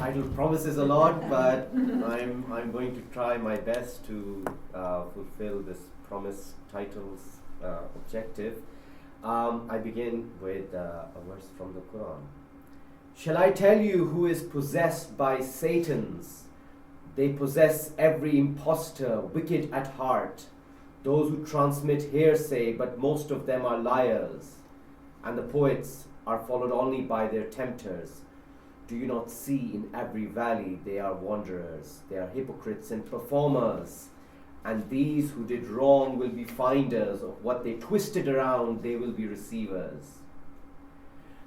title promises a lot, but I'm going to try my best to fulfill this promise title's objective. I begin with a verse from the Quran. Shall I tell you who is possessed by Satans? They possess every impostor, wicked at heart, those who transmit hearsay, but most of them are liars, and the poets are followed only by their tempters. Do you not see in every valley they are wanderers, they are hypocrites and performers, and these who did wrong will be finders of what they twisted around, they will be receivers.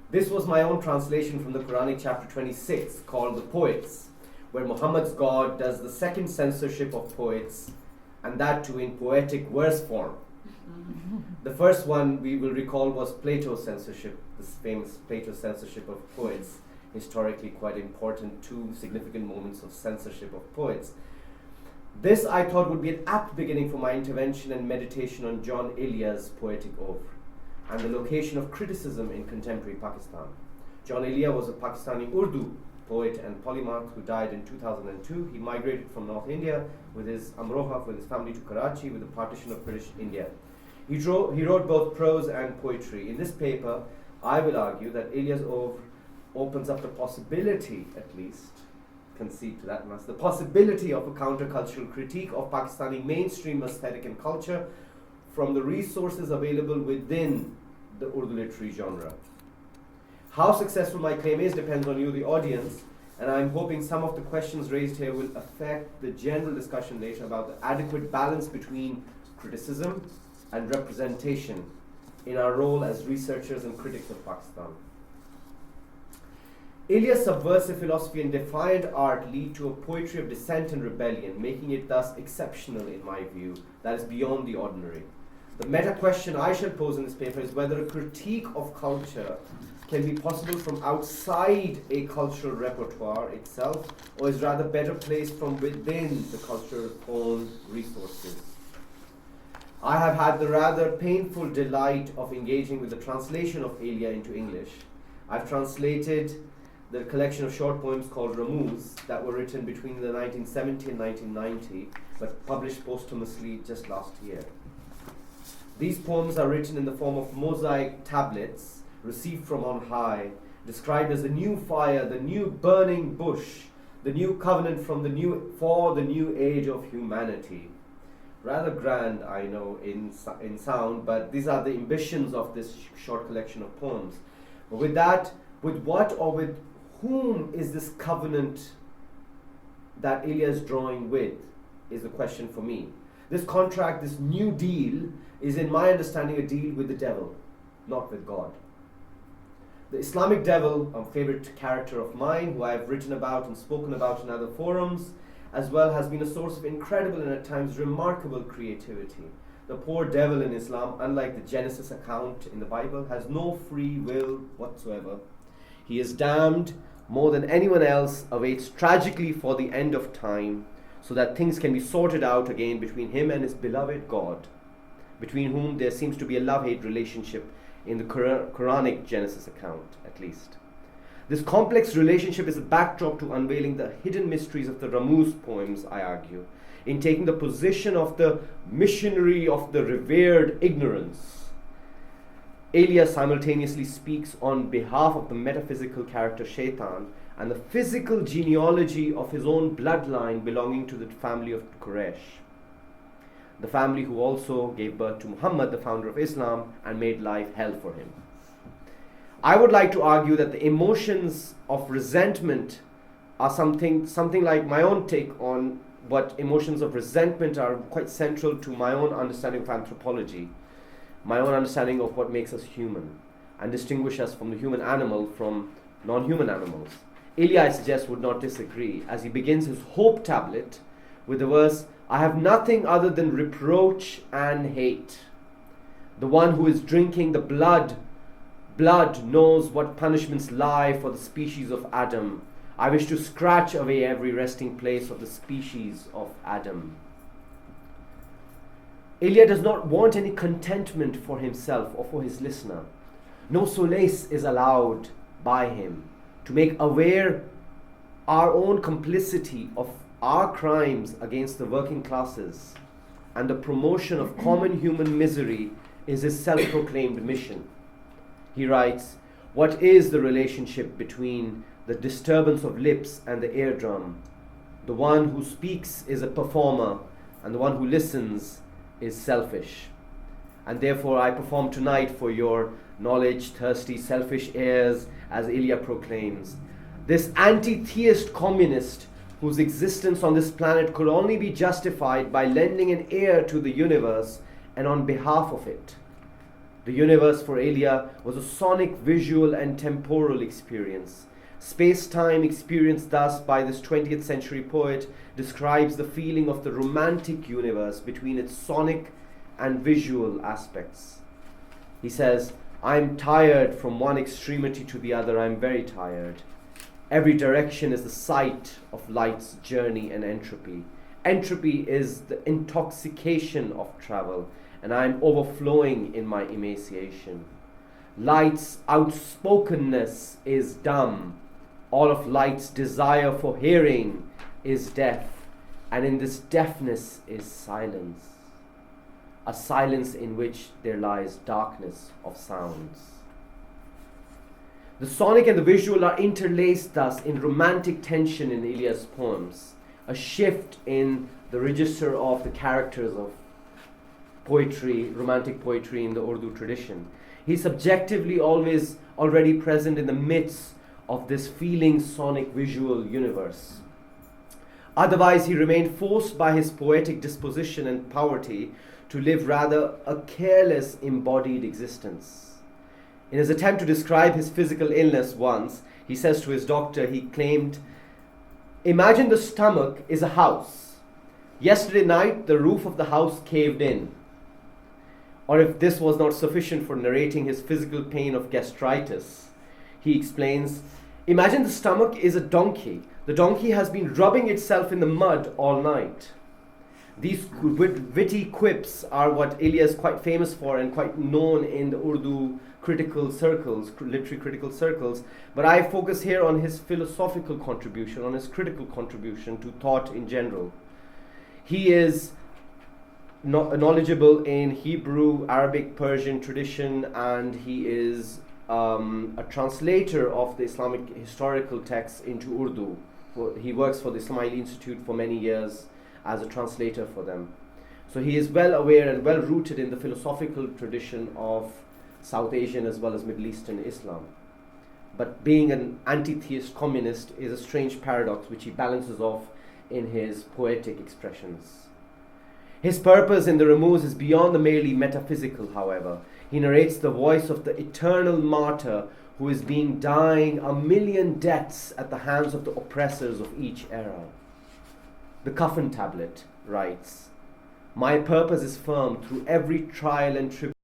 This was my own translation from the Quranic chapter 26 called The Poets, where Muhammad's God does the second censorship of poets, and that too in poetic verse form. The first one we will recall was Plato's censorship, this famous Plato censorship of poets, historically quite important, two significant moments of censorship of poets. This I thought would be an apt beginning for my intervention and meditation on John Elia's poetic oeuvre and the location of criticism in contemporary Pakistan. John Elia was a Pakistani Urdu poet and polymath who died in 2002. He migrated from North India with his family to Karachi with the partition of British India. He wrote both prose and poetry. In this paper, I will argue that Elia's oeuvre opens up the possibility, at least, concede to that much, the possibility of a countercultural critique of Pakistani mainstream aesthetic and culture from the resources available within the Urdu literary genre. How successful my claim is depends on you, the audience, and I'm hoping some of the questions raised here will affect the general discussion later about the adequate balance between criticism and representation in our role as researchers and critics of Pakistan. Elia's subversive philosophy and defiant art lead to a poetry of dissent and rebellion, making it thus exceptional in my view, that is beyond the ordinary. The meta question I shall pose in this paper is whether a critique of culture can be possible from outside a cultural repertoire itself, or is rather better placed from within the culture's own resources. I have had the rather painful delight of engaging with the translation of Elia into English. I've translated the collection of short poems called Ramuz that were written between the 1970 and 1990, but published posthumously just last year. These poems are written in the form of mosaic tablets received from on high, described as the new fire, the new burning bush, the new covenant for the new age of humanity. Rather grand, I know, in sound, but these are the ambitions of this short collection of poems. But with that, with what or with whom is this covenant that Elia is drawing with, is the question for me. This contract, this new deal, is in my understanding a deal with the devil, not with God. The Islamic devil, a favorite character of mine, who I have written about and spoken about in other forums, as well, has been a source of incredible and at times remarkable creativity. The poor devil in Islam, unlike the Genesis account in the Bible, has no free will whatsoever. He is damned more than anyone else, awaits tragically for the end of time, so that things can be sorted out again between him and his beloved God, between whom there seems to be a love-hate relationship in the Quranic Genesis account, at least. This complex relationship is a backdrop to unveiling the hidden mysteries of the Ramuz poems, I argue, in taking the position of the missionary of the revered ignorance. Elia simultaneously speaks on behalf of the metaphysical character Shaitan and the physical genealogy of his own bloodline belonging to the family of Quraysh, the family who also gave birth to Muhammad, the founder of Islam, and made life hell for him. I would like to argue that the emotions of resentment are something like my own take on what emotions of resentment are quite central to my own understanding of anthropology, my own understanding of what makes us human and distinguish us from the human animal from non-human animals. Elia, I suggest, would not disagree as he begins his hope tablet with the verse, I have nothing other than reproach and hate. The one who is drinking the blood knows what punishments lie for the species of Adam. I wish to scratch away every resting place of the species of Adam. Elia does not want any contentment for himself or for his listener. No solace is allowed by him. To make aware our own complicity of our crimes against the working classes and the promotion of common human misery is his self-proclaimed mission. He writes, "What is the relationship between the disturbance of lips and the eardrum? The one who speaks is a performer, and the one who listens is selfish. And therefore I perform tonight for your knowledge-thirsty, selfish ears, as Elia proclaims. This anti-theist communist whose existence on this planet could only be justified by lending an ear to the universe and on behalf of it." The universe for Elia was a sonic, visual, and temporal experience. Space-time experienced thus by this 20th century poet describes the feeling of the romantic universe between its sonic and visual aspects. He says, "I'm tired from one extremity to the other, I'm very tired. Every direction is the site of light's journey and entropy. Entropy is the intoxication of travel, and I am overflowing in my emaciation. Light's outspokenness is dumb. All of light's desire for hearing is deaf, and in this deafness is silence. A silence in which there lies darkness of sounds." The sonic and the visual are interlaced thus in romantic tension in Elia's poems, a shift in the register of the characters of poetry, romantic poetry in the Urdu tradition. He's subjectively always already present in the midst of this feeling sonic visual universe. Otherwise, he remained forced by his poetic disposition and poverty to live rather a careless embodied existence. In his attempt to describe his physical illness once, he says to his doctor, he claimed, "Imagine the stomach is a house. Yesterday night, the roof of the house caved in." Or if this was not sufficient for narrating his physical pain of gastritis, he explains, "Imagine the stomach is a donkey. The donkey has been rubbing itself in the mud all night." These witty quips are what Elia is quite famous for and quite known in the Urdu critical circles, literary critical circles. But I focus here on his philosophical contribution, on his critical contribution to thought in general. He is knowledgeable in Hebrew, Arabic, Persian tradition, and he is a translator of the Islamic historical texts into Urdu. He works for the Ismaili Institute for many years as a translator for them. So he is well aware and well rooted in the philosophical tradition of South Asian as well as Middle Eastern Islam. But being an anti-theist communist is a strange paradox which he balances off in his poetic expressions. His purpose in the Rumuz is beyond the merely metaphysical, however. He narrates the voice of the eternal martyr who is being dying a million deaths at the hands of the oppressors of each era. The Coffin Tablet writes, "My purpose is firm through every trial and tribulation.